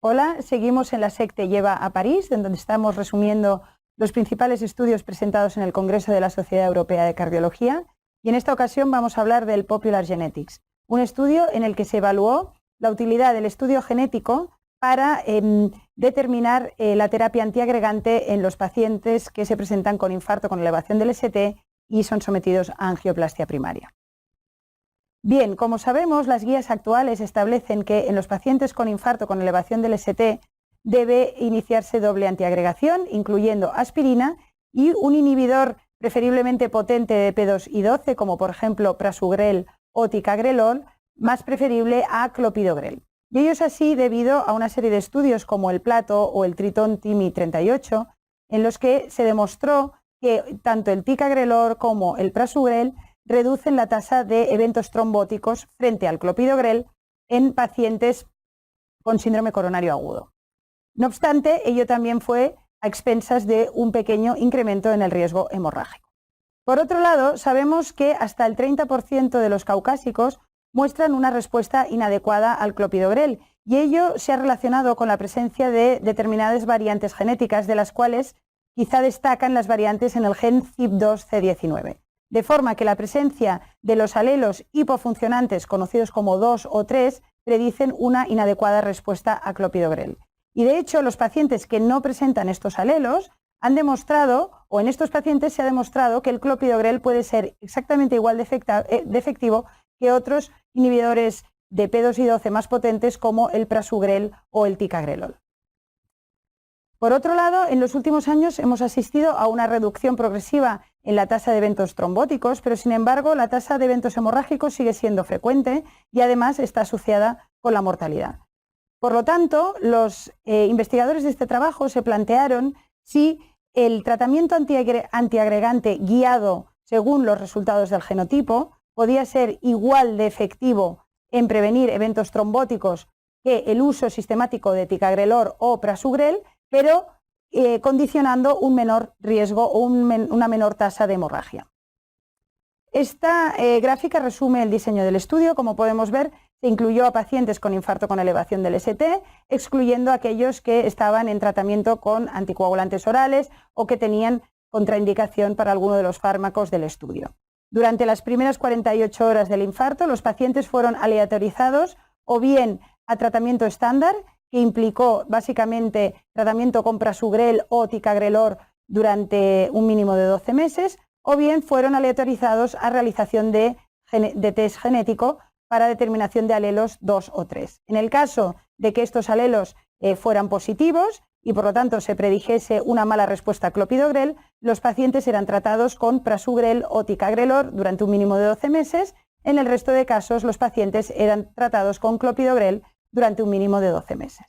Hola, seguimos en la SEC te lleva a París, en donde estamos resumiendo los principales estudios presentados en el Congreso de la Sociedad Europea de Cardiología, y en esta ocasión vamos a hablar del Popular Genetics, un estudio en el que se evaluó la utilidad del estudio genético para determinar la terapia antiagregante en los pacientes que se presentan con infarto con elevación del ST y son sometidos a angioplastia primaria. Bien, como sabemos, las guías actuales establecen que en los pacientes con infarto con elevación del ST debe iniciarse doble antiagregación, incluyendo aspirina y un inhibidor preferiblemente potente de P2Y12, como por ejemplo prasugrel o ticagrelor, más preferible a clopidogrel. Y ello es así debido a una serie de estudios como el Plato o el Triton TIMI 38, en los que se demostró que tanto el ticagrelor como el prasugrel reducen la tasa de eventos trombóticos frente al clopidogrel en pacientes con síndrome coronario agudo. No obstante, ello también fue a expensas de un pequeño incremento en el riesgo hemorrágico. Por otro lado, sabemos que hasta el 30% de los caucásicos muestran una respuesta inadecuada al clopidogrel, y ello se ha relacionado con la presencia de determinadas variantes genéticas, de las cuales quizá destacan las variantes en el gen CYP2C19. De forma que la presencia de los alelos hipofuncionantes, conocidos como 2 o 3, predicen una inadecuada respuesta a clopidogrel. Y de hecho, los pacientes que no presentan estos alelos han demostrado, o en estos pacientes se ha demostrado, que el clopidogrel puede ser exactamente igual de efectivo que otros inhibidores de P2Y12 más potentes como el prasugrel o el ticagrelor. Por otro lado, en los últimos años hemos asistido a una reducción progresiva en la tasa de eventos trombóticos, pero sin embargo la tasa de eventos hemorrágicos sigue siendo frecuente y además está asociada con la mortalidad. Por lo tanto, los investigadores de este trabajo se plantearon si el tratamiento antiagregante guiado según los resultados del genotipo podía ser igual de efectivo en prevenir eventos trombóticos que el uso sistemático de ticagrelor o prasugrel, pero condicionando un menor riesgo o una menor tasa de hemorragia. Esta gráfica resume el diseño del estudio. Como podemos ver, se incluyó a pacientes con infarto con elevación del ST, excluyendo a aquellos que estaban en tratamiento con anticoagulantes orales o que tenían contraindicación para alguno de los fármacos del estudio. Durante las primeras 48 horas del infarto, los pacientes fueron aleatorizados o bien a tratamiento estándar, que implicó básicamente tratamiento con prasugrel o ticagrelor durante un mínimo de 12 meses, o bien fueron aleatorizados a realización de test genético para determinación de alelos 2 o 3. En el caso de que estos alelos fueran positivos y por lo tanto se predijese una mala respuesta a clopidogrel, los pacientes eran tratados con prasugrel o ticagrelor durante un mínimo de 12 meses. En el resto de casos, los pacientes eran tratados con clopidogrel durante un mínimo de 12 meses.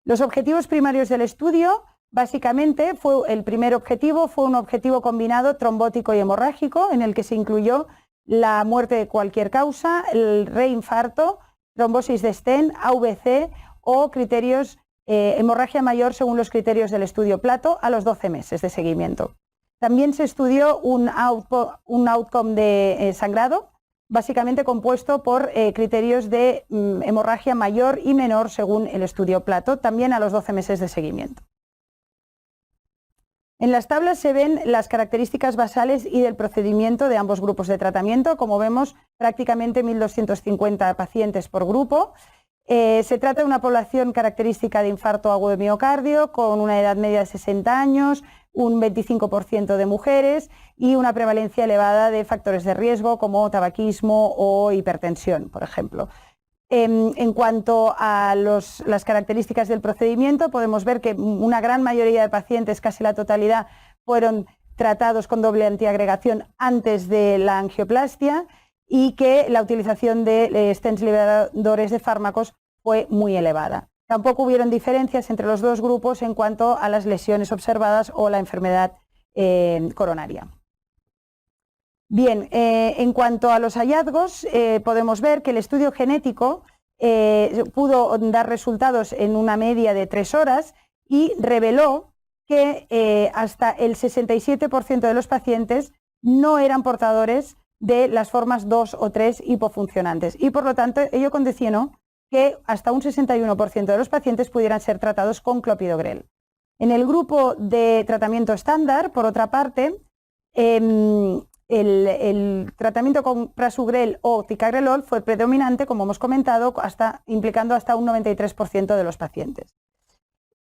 Los objetivos primarios del estudio, básicamente, el primer objetivo fue un objetivo combinado trombótico y hemorrágico, en el que se incluyó la muerte de cualquier causa, el reinfarto, trombosis de stent, AVC o criterios hemorragia mayor según los criterios del estudio Plato a los 12 meses de seguimiento. También se estudió un outcome de sangrado, básicamente compuesto por criterios de hemorragia mayor y menor según el estudio Plato, también a los 12 meses de seguimiento. En las tablas se ven las características basales y del procedimiento de ambos grupos de tratamiento. Como vemos, prácticamente 1.250 pacientes por grupo. Se trata de una población característica de infarto agudo de miocardio con una edad media de 60 años, un 25% de mujeres y una prevalencia elevada de factores de riesgo como tabaquismo o hipertensión, por ejemplo. En cuanto a las características del procedimiento, podemos ver que una gran mayoría de pacientes, casi la totalidad, fueron tratados con doble antiagregación antes de la angioplastia y que la utilización de stents liberadores de fármacos fue muy elevada. Tampoco hubieron diferencias entre los dos grupos en cuanto a las lesiones observadas o la enfermedad coronaria. Bien, en cuanto a los hallazgos, podemos ver que el estudio genético pudo dar resultados en una media de 3 horas y reveló que hasta el 67% de los pacientes no eran portadores de las formas 2 o 3 hipofuncionantes y por lo tanto ello condicionó que hasta un 61% de los pacientes pudieran ser tratados con clopidogrel. En el grupo de tratamiento estándar, por otra parte, el tratamiento con prasugrel o ticagrelol fue predominante, como hemos comentado, implicando hasta un 93% de los pacientes.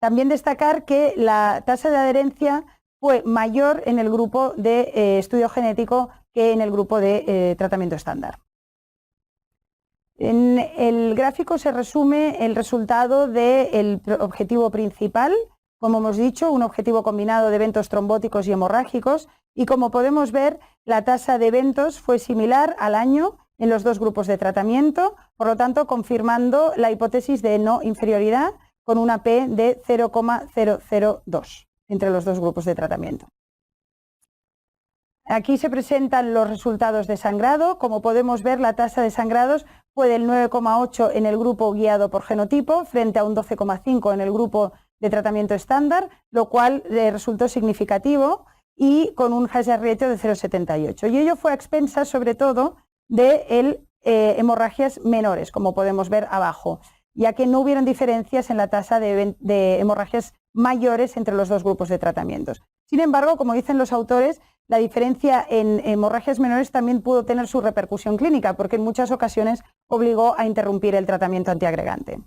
También destacar que la tasa de adherencia fue mayor en el grupo de estudio genético que en el grupo de tratamiento estándar. En el gráfico se resume el resultado del objetivo principal, como hemos dicho, un objetivo combinado de eventos trombóticos y hemorrágicos, y como podemos ver, la tasa de eventos fue similar al año en los dos grupos de tratamiento, por lo tanto, confirmando la hipótesis de no inferioridad con una P de 0,002 entre los dos grupos de tratamiento. Aquí se presentan los resultados de sangrado. Como podemos ver, la tasa de sangrados fue del 9,8 en el grupo guiado por genotipo frente a un 12,5 en el grupo de tratamiento estándar, lo cual resultó significativo y con un hazard ratio de 0,78. Y ello fue a expensas sobre todo de hemorragias menores, como podemos ver abajo, ya que no hubieron diferencias en la tasa de hemorragias mayores entre los dos grupos de tratamientos. Sin embargo, como dicen los autores, la diferencia en hemorragias menores también pudo tener su repercusión clínica, porque en muchas ocasiones obligó a interrumpir el tratamiento antiagregante.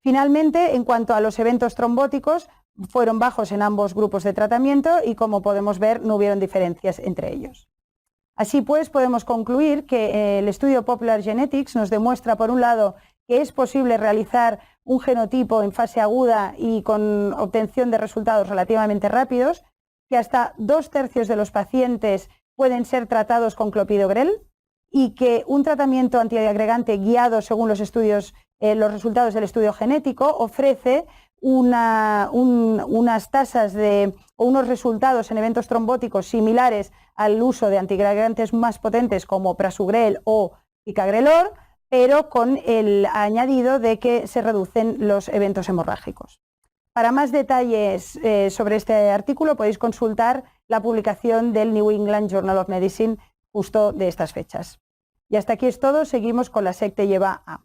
Finalmente, en cuanto a los eventos trombóticos, fueron bajos en ambos grupos de tratamiento y, como podemos ver, no hubieron diferencias entre ellos. Así pues, podemos concluir que el estudio Popular Genetics nos demuestra, por un lado, que es posible realizar un genotipo en fase aguda y con obtención de resultados relativamente rápidos, que hasta 2/3 de los pacientes pueden ser tratados con clopidogrel y que un tratamiento antiagregante guiado según los resultados del estudio genético ofrece unas tasas o unos resultados en eventos trombóticos similares al uso de antiagregantes más potentes como prasugrel o ticagrelor, pero con el añadido de que se reducen los eventos hemorrágicos. Para más detalles sobre este artículo podéis consultar la publicación del New England Journal of Medicine justo de estas fechas. Y hasta aquí es todo, seguimos con la SEC te lleva a...